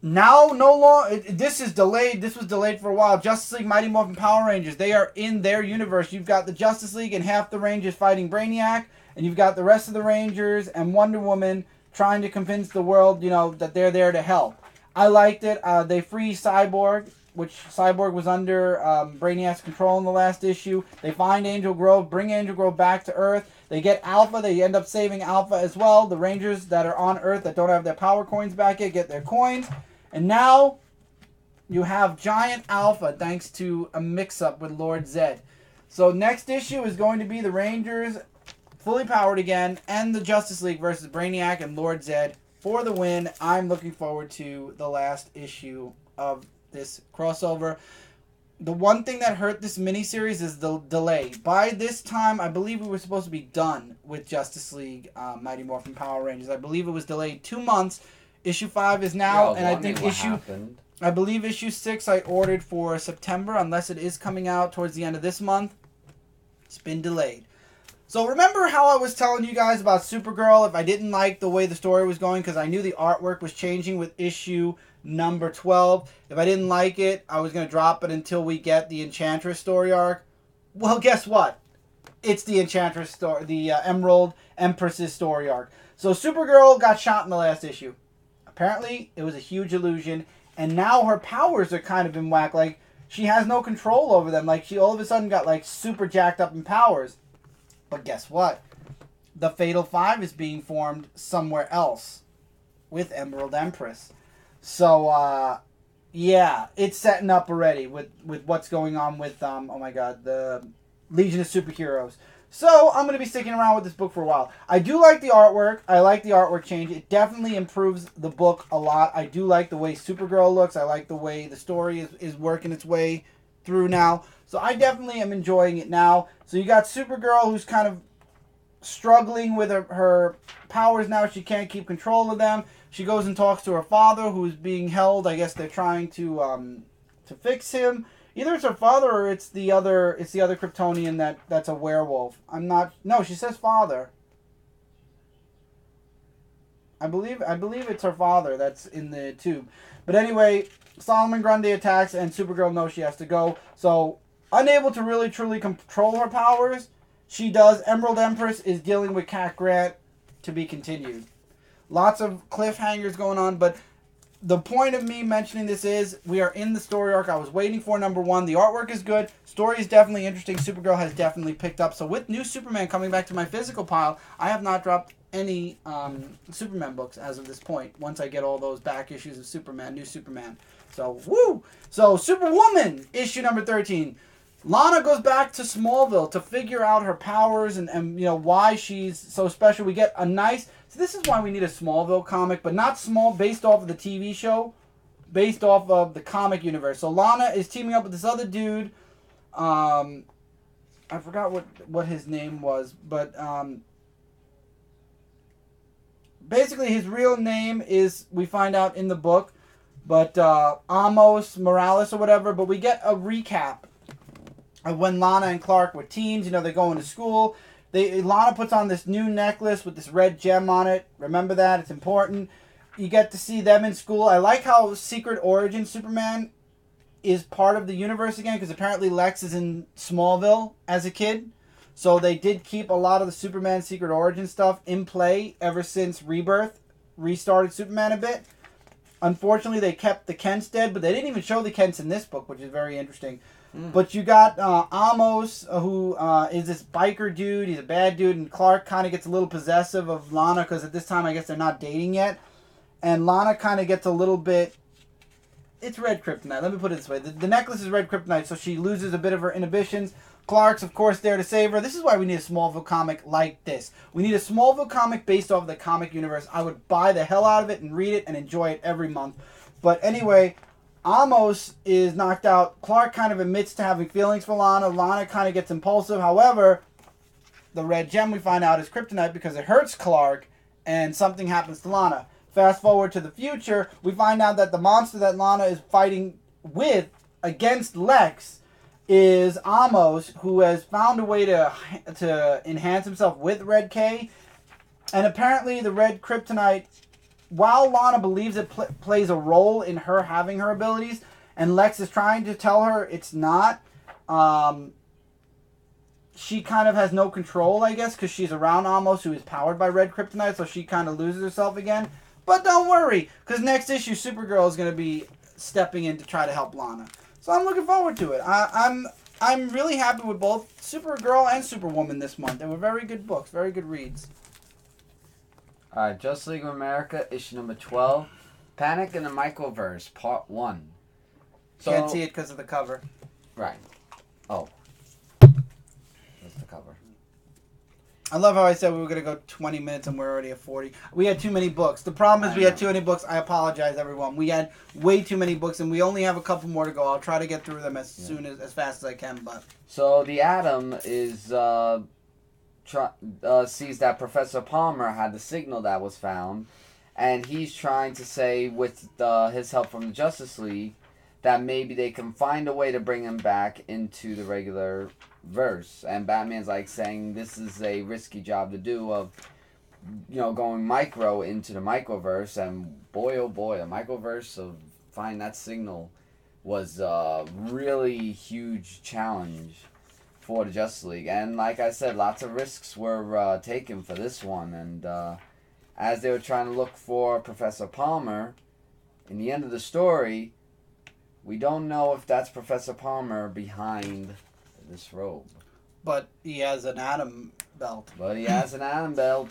Now, no longer, this is delayed. This was delayed for a while. Justice League, Mighty Morphin Power Rangers, they are in their universe. You've got the Justice League and half the Rangers fighting Brainiac, and you've got the rest of the Rangers and Wonder Woman trying to convince the world, you know, that they're there to help. I liked it. They free Cyborg, which Cyborg was under Brainiac's control in the last issue. They find Angel Grove, bring Angel Grove back to Earth. They get Alpha. They end up saving Alpha as well. The Rangers that are on Earth that don't have their power coins back yet get their coins. And now you have Giant Alpha thanks to a mix-up with Lord Zed. So next issue is going to be the Rangers fully powered again, and the Justice League versus Brainiac and Lord Zed for the win. I'm looking forward to the last issue of this crossover. The one thing that hurt this miniseries is the delay. By this time, I believe we were supposed to be done with Justice League Mighty Morphin Power Rangers. I believe it was delayed 2 months. Issue 5 is now, and I think I believe issue 6 I ordered for September, unless it is coming out towards the end of this month. It's been delayed. So remember how I was telling you guys about Supergirl if I didn't like the way the story was going because I knew the artwork was changing with issue number 12. If I didn't like it, I was going to drop it until we get the Enchantress story arc. Well, guess what? It's the Enchantress story, the Emerald Empress's story arc. So Supergirl got shot in the last issue. Apparently, it was a huge illusion, and now her powers are kind of in whack. Like, she has no control over them. Like, she all of a sudden got, like, super jacked up in powers. But guess what? The Fatal Five is being formed somewhere else with Emerald Empress. So, yeah, it's setting up already with what's going on with, oh my god, the Legion of Superheroes. So, I'm going to be sticking around with this book for a while. I do like the artwork. I like the artwork change. It definitely improves the book a lot. I do like the way Supergirl looks. I like the way the story is working its way through now. So, I definitely am enjoying it now. So, you got Supergirl who's kind of struggling with her powers now. She can't keep control of them. She goes and talks to her father who's being held. I guess they're trying to fix him. Either it's her father or it's the other Kryptonian that's a werewolf. I'm not. No, she says father. I believe it's her father that's in the tube. But anyway, Solomon Grundy attacks and Supergirl knows she has to go. So, unable to really truly control her powers, she does. Emerald Empress is dealing with Cat Grant, to be continued. Lots of cliffhangers going on, but the point of me mentioning this is we are in the story arc I was waiting for, number 1. The artwork is good. Story is definitely interesting. Supergirl has definitely picked up. So with new Superman coming back to my physical pile, I have not dropped any Superman books as of this point. Once I get all those back issues of Superman, new Superman. So, woo! So, Superwoman, issue number 13. Lana goes back to Smallville to figure out her powers and you know why she's so special. We get a nice... So this is why we need a Smallville comic, but not small, based off of the TV show, based off of the comic universe. So Lana is teaming up with this other dude. I forgot what his name was, but basically his real name is, we find out in the book, but Amos Morales or whatever. But we get a recap of when Lana and Clark were teens. You know, they're going to school. Lana puts on this new necklace with this red gem on it. Remember that. It's important. You get to see them in school. I like how Secret Origin Superman is part of the universe again, because apparently Lex is in Smallville as a kid. So they did keep a lot of the Superman Secret Origin stuff in play ever since Rebirth restarted Superman a bit. Unfortunately, they kept the Kents dead, but they didn't even show the Kents in this book, which is very interesting. But you got Amos, who is this biker dude. He's a bad dude, and Clark kind of gets a little possessive of Lana, because at this time, I guess they're not dating yet. And Lana kind of gets a little bit... It's red kryptonite. Let me put it this way. The necklace is red kryptonite, so she loses a bit of her inhibitions. Clark's, of course, there to save her. This is why we need a Smallville comic like this. We need a Smallville comic based off of the comic universe. I would buy the hell out of it and read it and enjoy it every month. But anyway... Amos is knocked out. Clark kind of admits to having feelings for Lana. Lana kind of gets impulsive. However, the red gem we find out is kryptonite because it hurts Clark and something happens to Lana. Fast forward to the future, we find out that the monster that Lana is fighting with against Lex is Amos, who has found a way to enhance himself with Red K. And apparently the red kryptonite, while Lana believes it plays a role in her having her abilities, and Lex is trying to tell her it's not, she kind of has no control, I guess, because she's around Amos, who is powered by red kryptonite, so she kind of loses herself again. But don't worry, because next issue, Supergirl is going to be stepping in to try to help Lana. So I'm looking forward to it. I'm really happy with both Supergirl and Superwoman this month. They were very good books, very good reads. Alright, Justice League of America, issue number 12. Panic in the Microverse, part 1. So, can't see it because of the cover. Right. Oh. That's the cover. I love how I said we were going to go 20 minutes and we're already at 40. We had too many books. The problem is we had too many books. I apologize, everyone. We had way too many books and we only have a couple more to go. I'll try to get through them as fast as I can. But so the Atom is... sees that Professor Palmer had the signal that was found, and he's trying to say, with his help from the Justice League, that maybe they can find a way to bring him back into the regular verse. And Batman's like saying this is a risky job to do of, going micro into the microverse. And boy, oh boy, a microverse of finding that signal was a really huge challenge for the Justice League. And like I said, lots of risks were taken for this one. And as they were trying to look for Professor Palmer, in the end of the story, we don't know if that's Professor Palmer behind this robe. But he has an atom belt.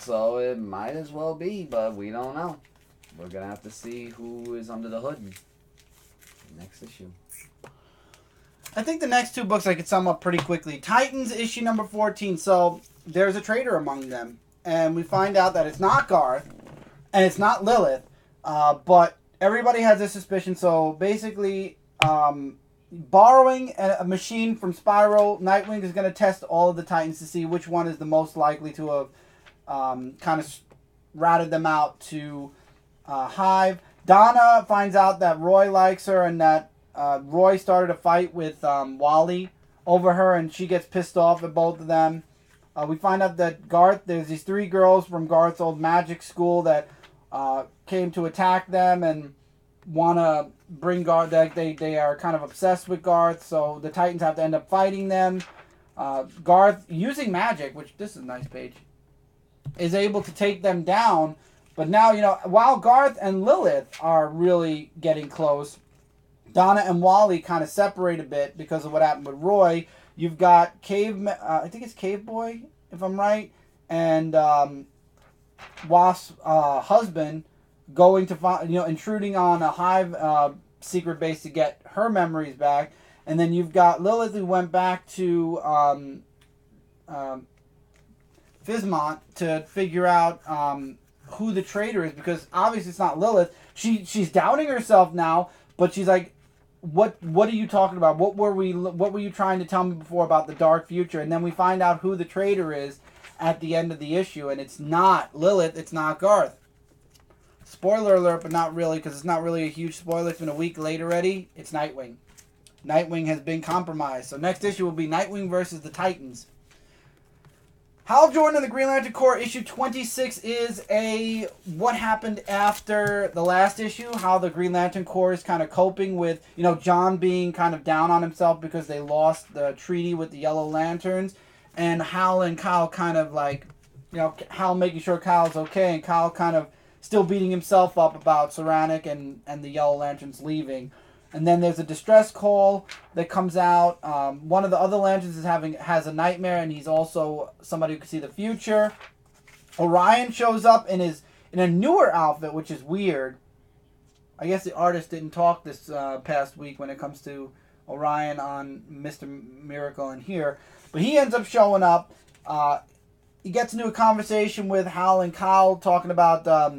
So it might as well be, but we don't know. We're going to have to see who is under the hood next issue. I think the next two books I could sum up pretty quickly. Titans, issue number 14. So there's a traitor among them. And we find out that it's not Garth and it's not Lilith. But everybody has a suspicion. So basically, borrowing a machine from Spyro, Nightwing is going to test all of the Titans to see which one is the most likely to have kind of ratted them out to Hive. Donna finds out that Roy likes her and that Roy started a fight with Wally over her, and she gets pissed off at both of them. We find out that Garth, there's these three girls from Garth's old magic school that came to attack them and want to bring Garth. They are kind of obsessed with Garth, so the Titans have to end up fighting them. Garth, using magic, which this is a nice page, is able to take them down. But now, while Garth and Lilith are really getting close, Donna and Wally kind of separate a bit because of what happened with Roy. You've got I think it's Cave Boy, if I'm right, and Wasp's husband going to find, intruding on a Hive secret base to get her memories back. And then you've got Lilith, who went back to Fismont to figure out who the traitor is, because obviously it's not Lilith. She's doubting herself now, but she's like, what are you talking about? What were you trying to tell me before about the dark future? And then we find out who the traitor is at the end of the issue, and it's not Lilith, it's not Garth. Spoiler alert, but not really, because it's not really a huge spoiler. It's been a week late already. It's Nightwing. Nightwing has been compromised. So next issue will be Nightwing versus the Titans. Hal Jordan and the Green Lantern Corps, issue 26, is what happened after the last issue, how the Green Lantern Corps is kind of coping with, John being kind of down on himself because they lost the treaty with the Yellow Lanterns, and Hal and Kyle kind of like, Hal making sure Kyle's okay, and Kyle kind of still beating himself up about Saranic and the Yellow Lanterns leaving. And then there's a distress call that comes out. One of the other Lanterns has a nightmare, and he's also somebody who can see the future. Orion shows up in a newer outfit, which is weird. I guess the artist didn't talk this past week when it comes to Orion on Mr. Miracle in here. But he ends up showing up. He gets into a conversation with Hal and Kyle talking about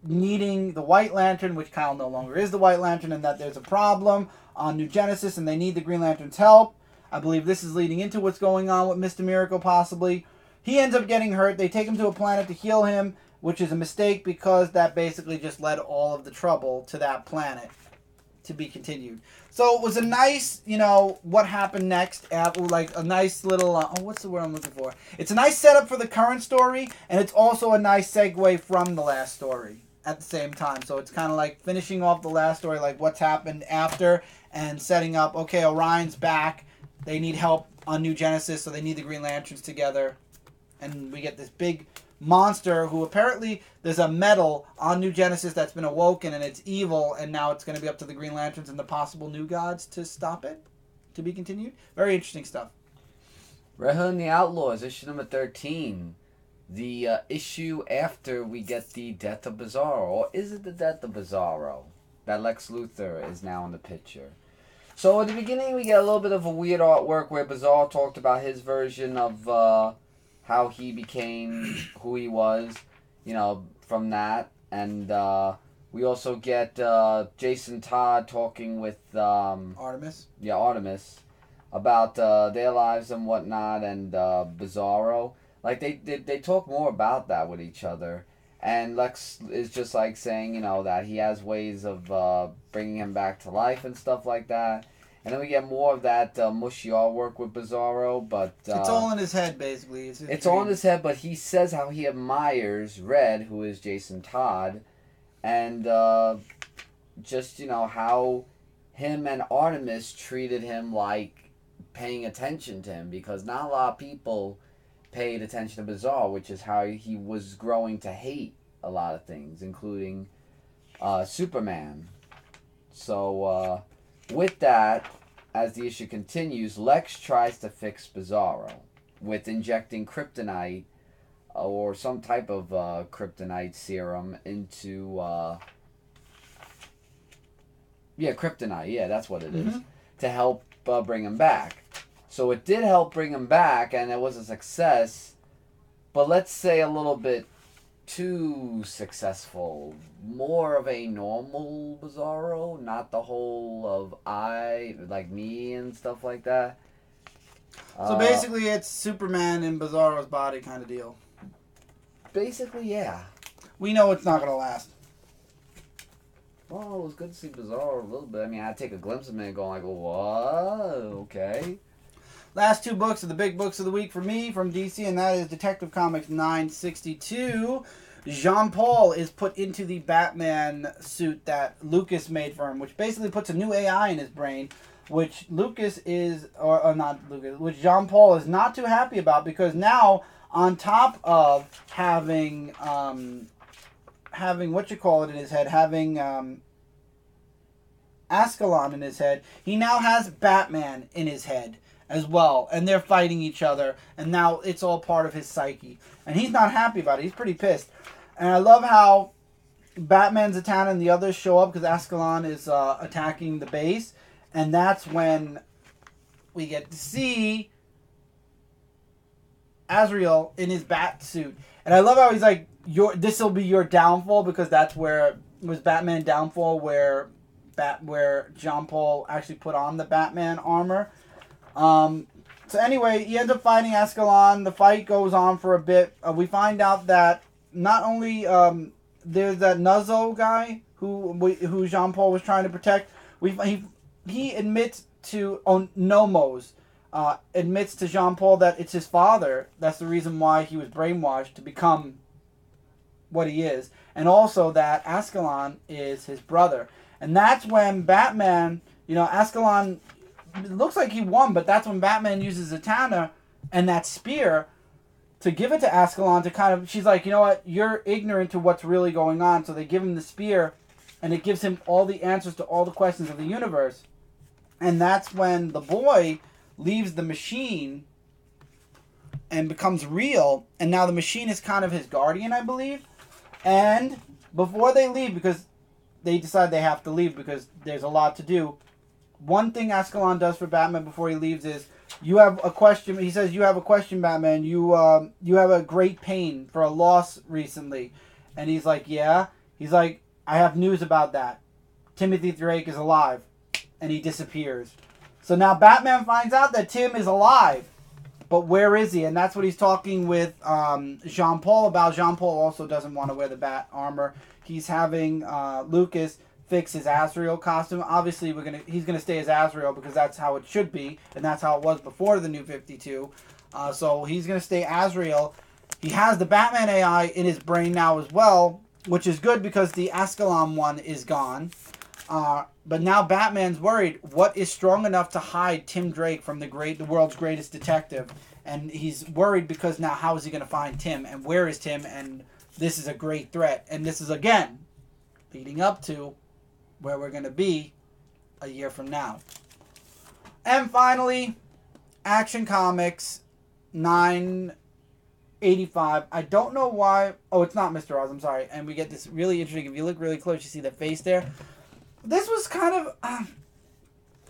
needing the White Lantern, which Kyle no longer is the White Lantern, and that there's a problem on New Genesis and they need the Green Lantern's help. I believe this is leading into what's going on with Mr. Miracle, possibly. He ends up getting hurt. They take him to a planet to heal him, which is a mistake because that basically just led all of the trouble to that planet. To be continued. So it was a nice, what happened next, like a nice little, what's the word I'm looking for? It's a nice setup for the current story, and it's also a nice segue from the last story at the same time. So it's kind of like finishing off the last story, like what's happened after, and setting up, okay, Orion's back, they need help on New Genesis, so they need the Green Lanterns together, and we get this big monster who apparently there's a metal on New Genesis that's been awoken and it's evil, and now it's going to be up to the Green Lanterns and the possible new gods to stop it. To be continued. Very interesting stuff. Red Hood and the Outlaws, issue number 13. The issue after we get the death of Bizarro. Or is it the death of Bizarro? That Lex Luthor is now in the picture. So at the beginning we get a little bit of a weird artwork where Bizarro talked about his version of how he became who he was, from that. And we also get Jason Todd talking with Artemis. Yeah, Artemis, about their lives and whatnot, and Bizarro. Like they talk more about that with each other, And Lex is just like saying, you know, that he has ways of bringing him back to life and stuff like that. And then we get more of that mushy artwork with Bizarro, but it's all in his head, basically. It's all in his head, but he says how he admires Red, who is Jason Todd, and just, you know, how him and Artemis treated him like paying attention to him, because not a lot of people paid attention to Bizarro, which is how he was growing to hate a lot of things, including Superman. So, with that, as the issue continues, Lex tries to fix Bizarro with injecting kryptonite or some type of kryptonite serum into... kryptonite. Yeah, that's what it is. To help bring him back. So it did help bring him back, and it was a success. But let's say a little bit too successful. More of a normal Bizarro, not the whole of like me and stuff like that. So basically it's Superman in Bizarro's body kind of deal. Basically, yeah. We know it's not going to last. Well, it was good to see Bizarro a little bit. I mean, I take a glimpse of him and go like, what? Okay. Last two books are the big books of the week for me from DC, and that is Detective Comics 962. Jean-Paul is put into the Batman suit that Lucas made for him, which basically puts a new AI in his brain, which Lucas is, or not Lucas, which Jean-Paul is not too happy about, because now, on top of having what you call it in his head, having Ascalon in his head, he now has Batman in his head as well, and they're fighting each other, and now it's all part of his psyche, and he's not happy about it. He's pretty pissed. And I love how Batman, Zatanna, and the others show up because Ascalon is attacking the base, and that's when we get to see Azrael in his bat suit. And I love how he's like, this will be your downfall, because that's where it was Batman Downfall, where Jean-Paul actually put on the Batman armor. So anyway, he ends up fighting Ascalon. The fight goes on for a bit. We find out that not only there's that Nuzzo guy who Jean-Paul was trying to protect. He admits to Nomos admits to Jean-Paul that it's his father. That's the reason why he was brainwashed to become what he is, and also that Ascalon is his brother. And that's when Batman, Ascalon, it looks like he won, but that's when Batman uses Zatanna and that spear to give it to Ascalon to kind of, she's like, you know what, you're ignorant to what's really going on. So they give him the spear, and it gives him all the answers to all the questions of the universe. And that's when the boy leaves the machine and becomes real, and now the machine is kind of his guardian, I believe. And before they leave, because they decide they have to leave because there's a lot to do, one thing Ascalon does for Batman before he leaves is, you have a question. He says, you have a question, Batman. You have a great pain for a loss recently. And he's like, yeah. He's like, I have news about that. Timothy Drake is alive. And he disappears. So now Batman finds out that Tim is alive. But where is he? And that's what he's talking with Jean-Paul about. Jean-Paul also doesn't want to wear the bat armor. He's having Lucas fix his Azrael costume. Obviously, he's gonna stay as Azrael because that's how it should be, and that's how it was before the New 52. So he's gonna stay Azrael. He has the Batman AI in his brain now as well, which is good because the Ascalon one is gone. But now Batman's worried. What is strong enough to hide Tim Drake from the world's greatest detective? And he's worried because now how is he gonna find Tim? And where is Tim? And this is a great threat. And this is again leading up to where we're going to be a year from now. And finally, Action Comics 985. I don't know why. Oh, it's not Mr. Oz. I'm sorry. And we get this really interesting. If you look really close, you see the face there. This was kind of...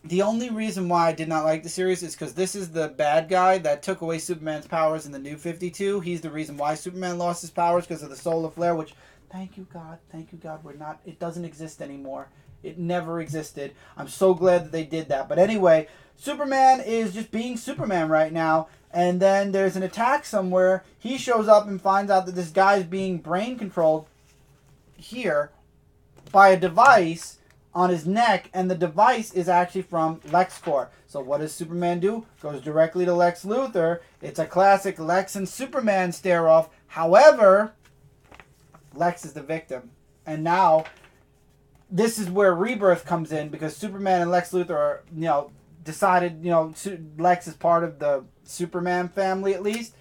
the only reason why I did not like the series is because this is the bad guy that took away Superman's powers in the New 52. He's the reason why Superman lost his powers, because of the solar flare, which... Thank you, God. Thank you, God. It doesn't exist anymore. It never existed. I'm so glad that they did that. But anyway, Superman is just being Superman right now. And then there's an attack somewhere. He shows up and finds out that this guy's being brain controlled here by a device on his neck. And the device is actually from LexCorp. So what does Superman do? Goes directly to Lex Luthor. It's a classic Lex and Superman stare-off. However, Lex is the victim. And now, this is where Rebirth comes in, because Superman and Lex Luthor are, decided, Lex is part of the Superman family at least.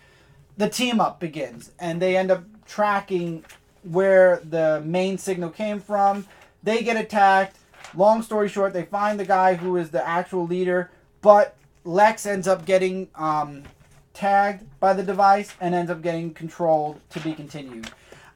The team-up begins. And they end up tracking where the main signal came from. They get attacked. Long story short, they find the guy who is the actual leader. But Lex ends up getting tagged by the device and ends up getting controlled to be continued.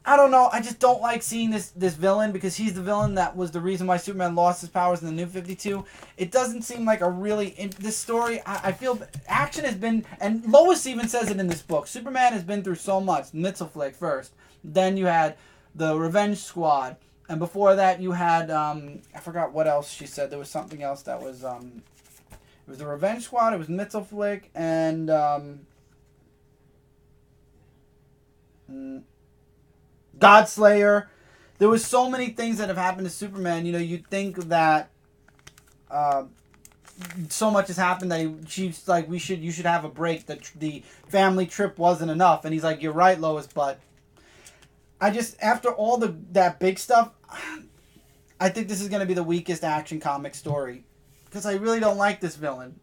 I don't know. I just don't like seeing this villain, because he's the villain that was the reason why Superman lost his powers in the New 52. It doesn't seem like a really... this story, I feel action has been... And Lois even says it in this book. Superman has been through so much. Mitzelflick first. Then you had the Revenge Squad. And before that you had... I forgot what else she said. There was something else that was... it was the Revenge Squad. It was Mitzelflick. And... Godslayer. There was so many things that have happened to Superman. You'd think that so much has happened that she's like, you should have a break. That the family trip wasn't enough. And he's like, you're right, Lois, but after all that big stuff, I think this is going to be the weakest Action Comic story, because I really don't like this villain.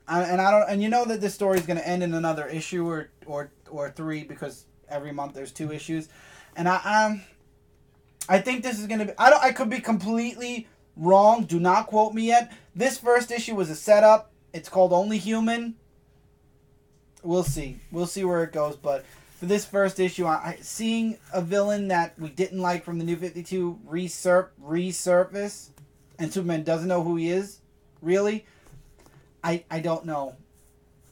And you know that this story is going to end in another issue or 3, because every month there's 2 issues. And I think this is going to be... I could be completely wrong. Do not quote me yet. This first issue was a setup. It's called Only Human. We'll see. We'll see where it goes. But for this first issue, seeing a villain that we didn't like from the New 52 resurface, and Superman doesn't know who he is, really, I don't know.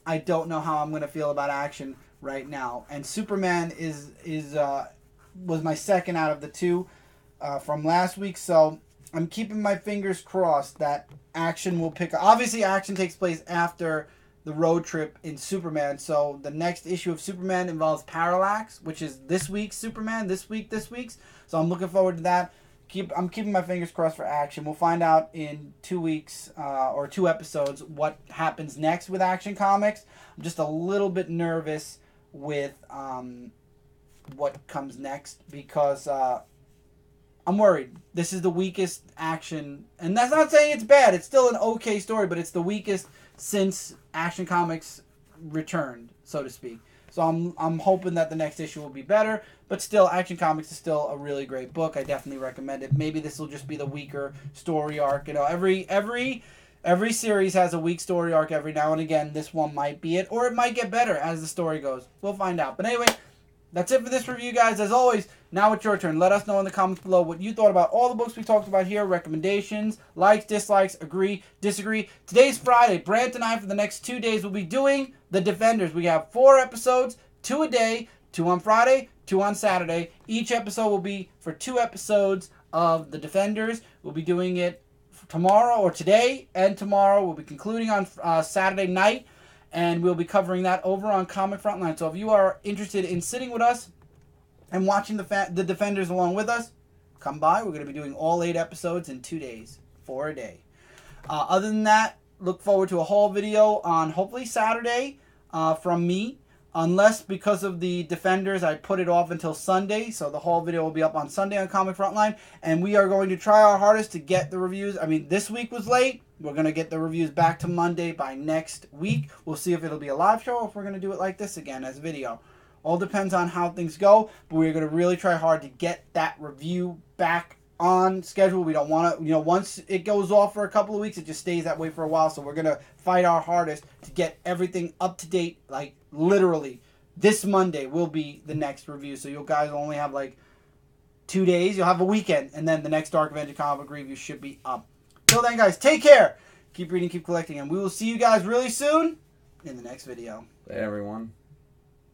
I don't know how I'm going to feel about Action right now. And Superman was my second out of the 2 from last week, so I'm keeping my fingers crossed that Action will pick up. Obviously, Action takes place after the road trip in Superman, so the next issue of Superman involves Parallax, which is this week's Superman, this week's. So I'm looking forward to that. I'm keeping my fingers crossed for Action. We'll find out in 2 weeks or 2 episodes what happens next with Action Comics. I'm just a little bit nervous with what comes next, because I'm worried. This is the weakest Action, and that's not saying it's bad. It's still an okay story, but it's the weakest since Action Comics returned, so to speak. So I'm hoping that the next issue will be better, but still, Action Comics is still a really great book. I definitely recommend it. Maybe this will just be the weaker story arc. Every series has a weak story arc every now and again. This one might be it, or it might get better as the story goes. We'll find out. But anyway, that's it for this review, guys. As always, now it's your turn. Let us know in the comments below what you thought about all the books we talked about here, recommendations, likes, dislikes, agree, disagree. Today's Friday. Brant and I, for the next 2 days, will be doing The Defenders. We have 4 episodes, 2 a day, 2 on Friday, 2 on Saturday. Each episode will be for 2 episodes of The Defenders. We'll be doing it tomorrow, or today and tomorrow. We'll be concluding on Saturday night, and we'll be covering that over on Comic Frontline. So if you are interested in sitting with us and watching the Defenders along with us, come by. We're going to be doing all 8 episodes in 2 days, 4 a day. Other than that, look forward to a haul video on hopefully Saturday from me. Unless, because of the Defenders, I put it off until Sunday. So the haul video will be up on Sunday on Comic Frontline. And we are going to try our hardest to get the reviews. I mean, this week was late. We're going to get the reviews back to Monday by next week. We'll see if it'll be a live show or if we're going to do it like this again as a video. All depends on how things go. But we're going to really try hard to get that review back on schedule. We don't want to, once it goes off for a couple of weeks, it just stays that way for a while. So we're going to fight our hardest to get everything up to date. Like, literally, this Monday will be the next review. So you guys will only have like 2 days. You'll have a weekend. And then the next Dark Avenger comic review should be up. Till then, guys, take care. Keep reading, keep collecting. And we will see you guys really soon in the next video. Hey, everyone.